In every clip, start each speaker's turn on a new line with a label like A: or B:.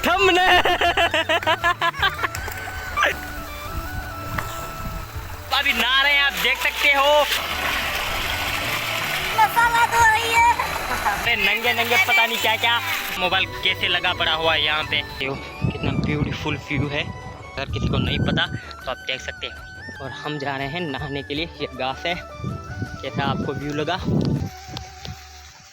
A: Thumbnail. अभी नहा रहे हैं, आप देख सकते हो।
B: मसाला तो रही है।
A: अरे नंगे नंगे पता नहीं क्या क्या। मोबाइल कैसे लगा पड़ा हुआ है यहाँ पे। कितना ब्यूटीफुल व्यू है, अगर किसी को नहीं पता तो आप देख सकते हो। और हम जा रहे हैं नहाने के लिए। ये घास है, कैसा आपको व्यू लगा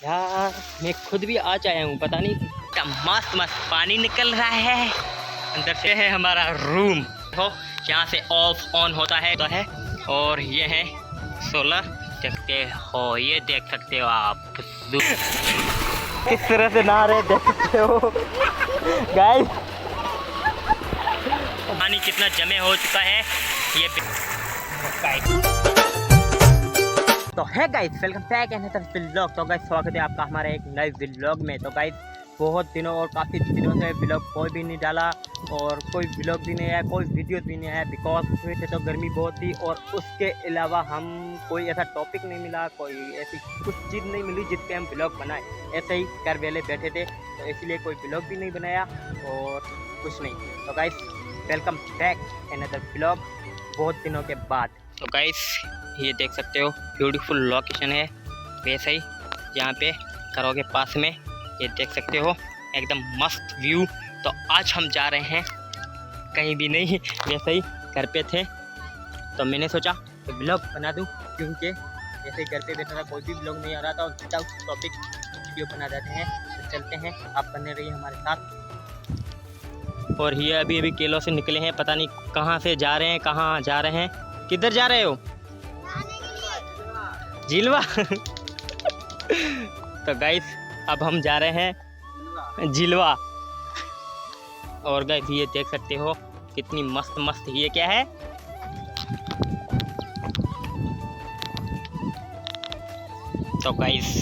A: यार। मैं खुद भी आज आया हूँ, पता नहीं क्या मस्त मस्त पानी निकल रहा है। अंदर से है हमारा रूम, हो यहाँ से ऑफ ऑन होता है और ये है सोलर, देखते हो, ये देख सकते हो आप किस तरह से नहा रहे देख सकते हो गाइस। पानी कितना जमे हो चुका है ये तो है guys. Welcome back and another vlog. तो गाइस स्वागत है आपका हमारे एक नए व्लॉग में। तो गाइस बहुत दिनों और काफ़ी दिनों से व्लॉग कोई भी नहीं डाला और कोई व्लॉग भी नहीं आया, कोई वीडियो भी नहीं आया, बिकॉज से तो गर्मी बहुत थी और उसके अलावा हम कोई ऐसा टॉपिक नहीं मिला, कोई ऐसी कुछ चीज़ नहीं मिली जिस पे हम व्लॉग बनाए। ऐसे ही घर वेले बैठे थे तो इसलिए कोई व्लॉग भी नहीं बनाया और कुछ नहीं। तो guys welcome back another vlog बहुत दिनों के बाद। तो गाइस ये देख सकते हो ब्यूटीफुल लोकेशन है, वैसे ही यहाँ पे घरों के पास में ये देख सकते हो एकदम मस्त व्यू। तो आज हम जा रहे हैं कहीं भी नहीं, वैसे ही घर पे थे तो मैंने सोचा कि ब्लॉग बना दूं, क्योंकि ऐसे ही घर पे बैठा था, कोई भी ब्लॉग नहीं आ रहा था और विदाउट टॉपिक वीडियो बना देते हैं। तो चलते हैं, आप बने रहिए हमारे साथ। और ये अभी अभी केलों से निकले हैं, पता नहीं कहाँ से जा रहे हैं, कहाँ जा रहे हैं, किधर जा रहे हो? झीलवा तो गाइस अब हम जा रहे हैं झीलवा। और गाइस ये देख सकते हो कितनी मस्त मस्त, ये क्या है? तो गाइस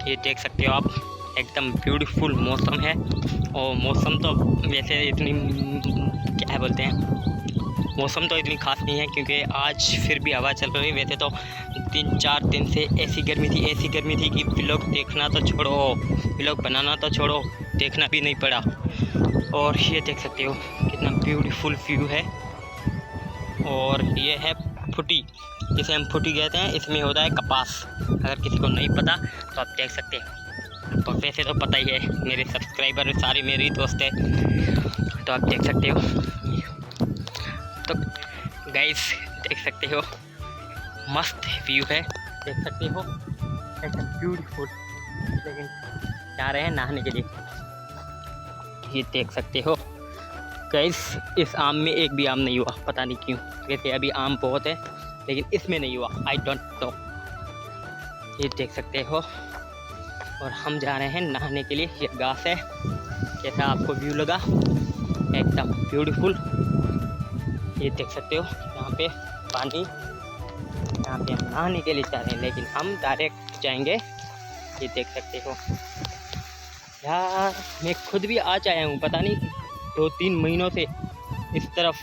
A: ये देख सकते हो आप एकदम ब्यूटीफुल मौसम है। और मौसम तो वैसे इतनी क्या बोलते हैं, मौसम तो इतनी खास नहीं है क्योंकि आज फिर भी हवा चल रही है। वैसे तो 3-4 दिन से ऐसी गर्मी थी कि व्लॉग देखना तो छोड़ो, व्लॉग बनाना तो छोड़ो, देखना भी नहीं पड़ा। और ये देख सकते हो कितना ब्यूटीफुल व्यू है। और ये है फुटी, जिसे हम फुटी कहते हैं, इसमें होता है कपास। अगर किसी को नहीं पता तो आप देख सकते हो। तो वैसे तो पता ही है, मेरे सब्सक्राइबर सारे मेरे ही दोस्त हैं, तो आप देख सकते हो। तो गाइस देख सकते हो मस्त व्यू है, देख सकते हो एकदम ब्यूटीफुल। लेकिन जा रहे हैं नहाने के लिए, ये देख सकते हो गाइस। इस आम में एक भी आम नहीं हुआ, पता नहीं क्यों। वैसे अभी आम बहुत है लेकिन इसमें नहीं हुआ, आई डोंट नो। ये देख सकते हो और हम जा रहे हैं नहाने के लिए। ये घास है, कैसा आपको व्यू लगा? एकदम ब्यूटीफुल। ये देख सकते हो यहाँ पे पानी, यहाँ पे हम नहाने के लिए जा रहे हैं, लेकिन हम डायरेक्ट जाएंगे। ये देख सकते हो यार, मैं खुद भी आज आया हूँ, पता नहीं 2-3 महीनों से इस तरफ।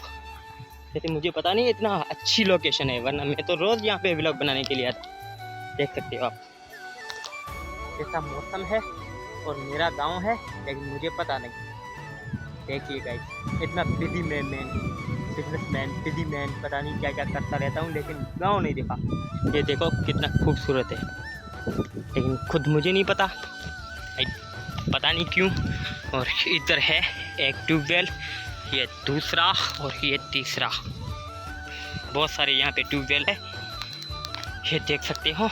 A: जैसे मुझे पता नहीं इतना अच्छी लोकेशन है, वरना मैं तो रोज़ यहाँ पे व्लॉग बनाने के लिए आता। देख सकते हो आप कैसा मौसम है और मेरा गांव है, लेकिन मुझे पता नहीं। देखिए गाइस इतना बिजनेसमैन पता नहीं क्या क्या करता रहता हूँ, लेकिन गांव नहीं देखा। ये देखो कितना खूबसूरत है, लेकिन खुद मुझे नहीं पता नहीं क्यों। और इधर है एक ट्यूबवेल, ये दूसरा और ये तीसरा, बहुत सारे यहाँ पे ट्यूबवेल है। ये देख सकते हो,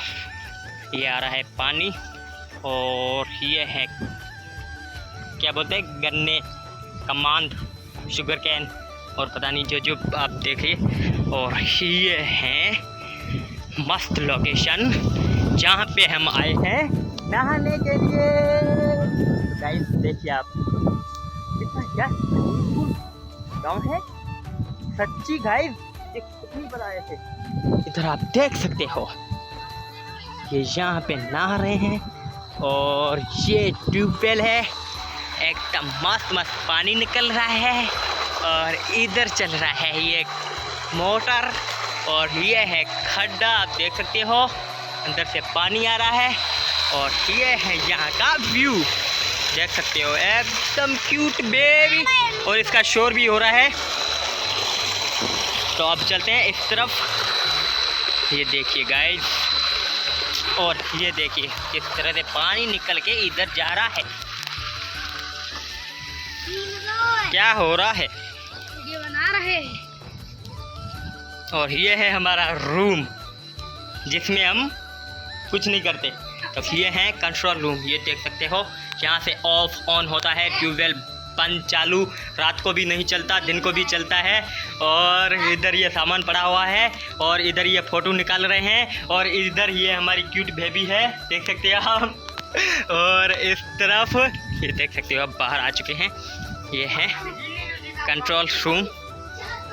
A: ये आ रहा है पानी। और ये है क्या बोलते हैं, गन्ने का मांद, शुगर कैन और पता नहीं जो आप देखिए। और ये है मस्त लोकेशन जहाँ पे हम आए हैं नहाने के लिए। गाइस देखिए आप कितना क्या गाँव है, सच्ची गाइस ये कुछ नहीं बता रहे थे। इधर आप देख सकते हो ये यहाँ पे नहा रहे हैं और ये ट्यूबवेल है, एकदम मस्त मस्त पानी निकल रहा है। और इधर चल रहा है ये मोटर और ये है खड्डा, आप देख सकते हो अंदर से पानी आ रहा है। और ये है यहाँ का व्यू, देख सकते हो एकदम क्यूट बेबी, और इसका शोर भी हो रहा है। तो अब चलते हैं इस तरफ। ये देखिए गाइस, और ये देखिए किस तरह से पानी निकल के इधर जा रहा है। क्या हो रहा है?
B: ये बना रहे हैं।
A: और ये है हमारा रूम जिसमें हम कुछ नहीं करते। तो ये है कंट्रोल रूम, ये देख सकते हो। यहाँ से ऑफ ऑन होता है, ट्यूबवेल बंद चालू, रात को भी नहीं चलता, दिन को भी चलता है। और इधर ये सामान पड़ा हुआ है, और इधर ये फ़ोटो निकाल रहे हैं, और इधर ये हमारी क्यूट बेबी है, देख सकते हो आप। और इस तरफ ये देख सकते हो, अब बाहर आ चुके हैं। ये है कंट्रोल रूम,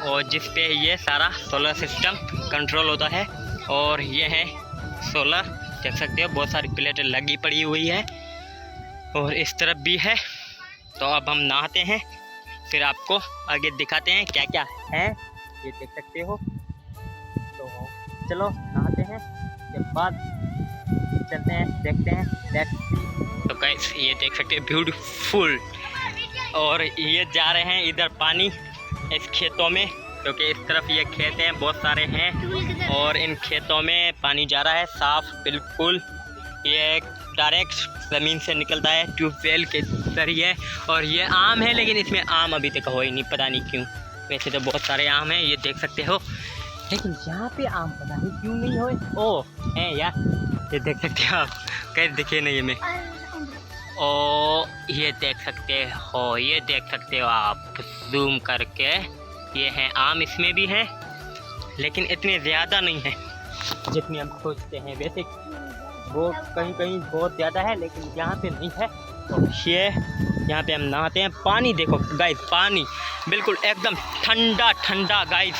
A: और जिस पे ये सारा सोलर सिस्टम कंट्रोल होता है। और ये है सोलर, देख सकते हो बहुत सारी प्लेटें लगी पड़ी हुई है, और इस तरफ भी है। तो अब हम नहाते हैं, फिर आपको आगे दिखाते हैं क्या क्या है, ये देख सकते हो। तो चलो नहाते हैं, उसके बाद चलते हैं, देखते हैं, लेट्स सी। तो गाइस ये देख सकते हैं ब्यूटीफुल, और ये जा रहे हैं इधर पानी इस खेतों में, क्योंकि इस तरफ ये खेत हैं, बहुत सारे हैं, और इन खेतों में पानी जा रहा है साफ बिल्कुल। ये डायरेक्ट ज़मीन से निकलता है ट्यूबवेल के जरिए। और ये आम है, लेकिन इसमें आम अभी तक हो ही नहीं, पता नहीं क्यों। वैसे तो बहुत सारे आम हैं, ये देख सकते हो, लेकिन यहाँ पे आम पता नहीं क्यों नहीं हो। ओ है यार, ये देख सकते हो आप, कहीं दिखे नहीं हमें। ओ ये देख सकते हो, ये देख सकते हो आप जूम करके, ये है आम, इसमें भी है, लेकिन इतने ज़्यादा नहीं है जितनी हम सोचते हैं। वैसे वो कहीं कहीं बहुत ज़्यादा है, लेकिन यहाँ पे नहीं है। तो ये यहाँ पे हम नहाते हैं। पानी देखो गाइस, पानी बिल्कुल एकदम ठंडा ठंडा गाइस,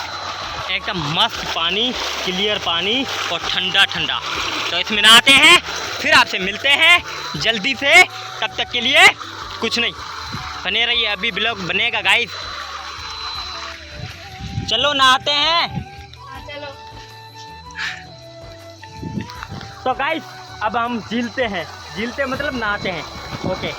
A: एकदम मस्त पानी, क्लियर पानी और ठंडा ठंडा। तो इसमें नहाते हैं, फिर आपसे मिलते हैं जल्दी से। तब तक के लिए कुछ नहीं, बने रहिए, अभी ब्लॉग बनेगा गाइस। चलो नहाते हैं।
B: चलो।
A: तो गाइस अब हम झीलते हैं, झीलते मतलब नहाते हैं। ओके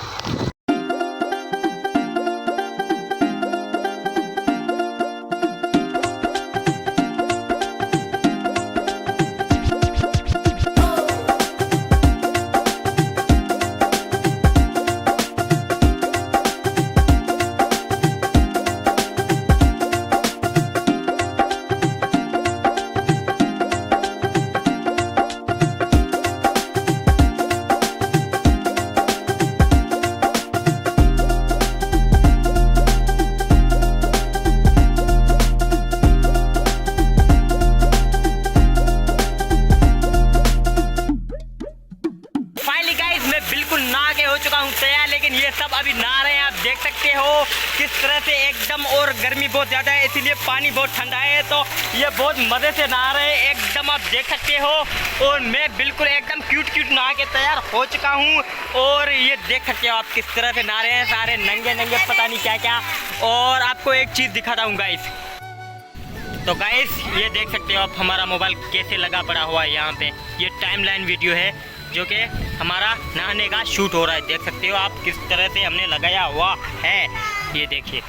A: हो चुका हूँ तैयार, लेकिन ये सब अभी नहा रहे हैं। आप देख सकते हो किस तरह से एकदम, और गर्मी बहुत ज़्यादा है इसीलिए पानी बहुत ठंडा है, तो ये बहुत मज़े से नहा रहे हैं एकदम, आप देख सकते हो। और मैं बिल्कुल एकदम क्यूट क्यूट नहा के तैयार हो चुका हूँ, और ये देख सकते हो आप किस तरह से नहा रहे हैं, सारे नंगे नंगे पता नहीं क्या क्या। और आपको एक चीज़ दिखाता हूँ गाइस, तो गाइस ये देख सकते हो आप हमारा मोबाइल कैसे लगा पड़ा हुआ है यहाँ पे। ये टाइमलाइन वीडियो है जो कि हमारा नहाने का शूट हो रहा है, देख सकते हो आप किस तरह से हमने लगाया हुआ है, ये देखिए।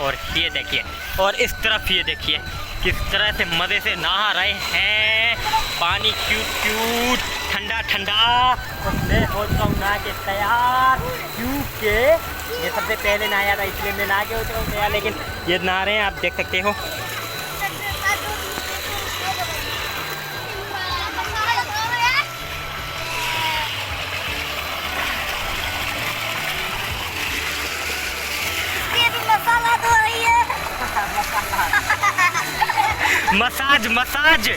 A: और ये देखिए, और इस तरफ ये देखिए किस तरह से मज़े से नहा रहे हैं, पानी क्यूट क्यूट ठंडा ठंडा। और मैं हो चुका हूँ नहा के तैयार, क्योंकि ये सबसे पहले नहाया था इसलिए मैं नहा के हो चुका हूँ तैयार, लेकिन ये नहा रहे हैं आप देख सकते हो। मसाज मसाज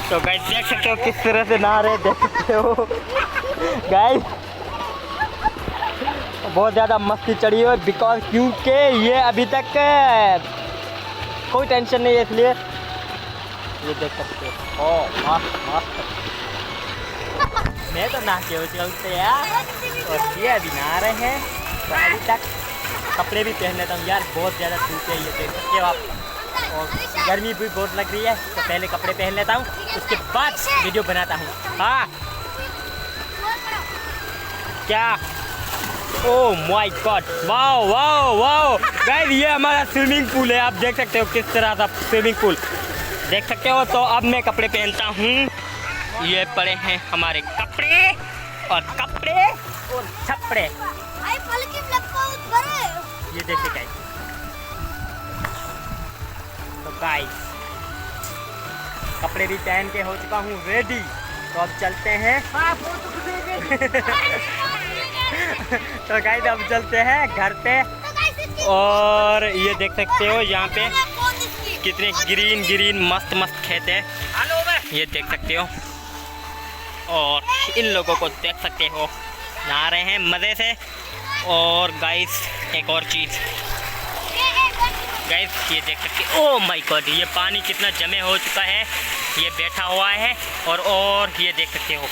A: तो गाइस देख सकते हो किस तरह से नहा रहे, देख सकते हो गाइस बहुत ज़्यादा मस्ती चढ़ी है, बिकॉज क्योंकि ये अभी तक कोई टेंशन नहीं है, इसलिए ये देख सकते हो। ओह मस्त मस्त, मैं तो नहा के हो चुका हूँ यार, और ये अभी नहा रहे हैं, तो अभी तक कपड़े भी पहन लेता हूँ यार, बहुत ज़्यादा धूप है, ये देख सकते हो आप, और गर्मी भी बहुत लग रही है, तो पहले कपड़े पहन लेता हूँ, उसके बाद वीडियो बनाता हूँ। हाँ क्या, oh my God, wow wow wow guys, ये हमारा स्विमिंग पूल है, आप देख सकते हो किस तरह का स्विमिंग पूल देख सकते हो। तो अब मैं कपड़े पहनता हूँ, ये पड़े हैं हमारे कपड़े और छपड़े, ये देखिए गाइस। तो गाइस कपड़े भी पहन के हो चुका हूँ रेडी, तो अब चलते हैं। तो गाइस अब चलते हैं घर पे, और ये देख सकते हो यहाँ पे कितने ग्रीन मस्त खेत है, ये देख सकते हो, और इन लोगों को देख सकते हो नहा रहे हैं मज़े से। और गाइस एक और चीज़ गाइस, ये देख सकते हो, ओह माय गॉड, ये पानी कितना जमे हो चुका है, ये बैठा हुआ है, और ये देख सकते हो,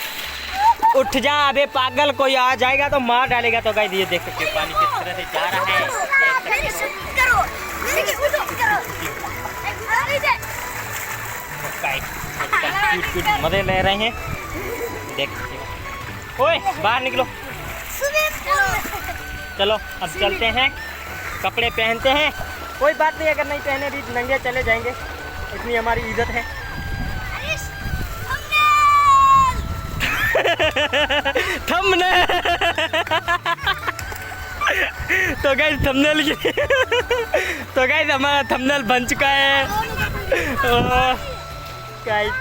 A: उठ जा अबे पागल, कोई आ जाएगा तो मार डालेगा। तो गाइस ये देख सकते हो पानी किस तरह से जा रहा है, मजे ले रहे हैं, देख सकते हो। ओए बाहर निकलो, चलो अब चलते हैं, कपड़े पहनते हैं, कोई बात नहीं, अगर नहीं पहने भी नंगे चले जाएंगे, इतनी हमारी इज्जत है। थंबनेल तो गाइस थंबनेल तो गाइस हमारा थंबनेल बन चुका है गाइस।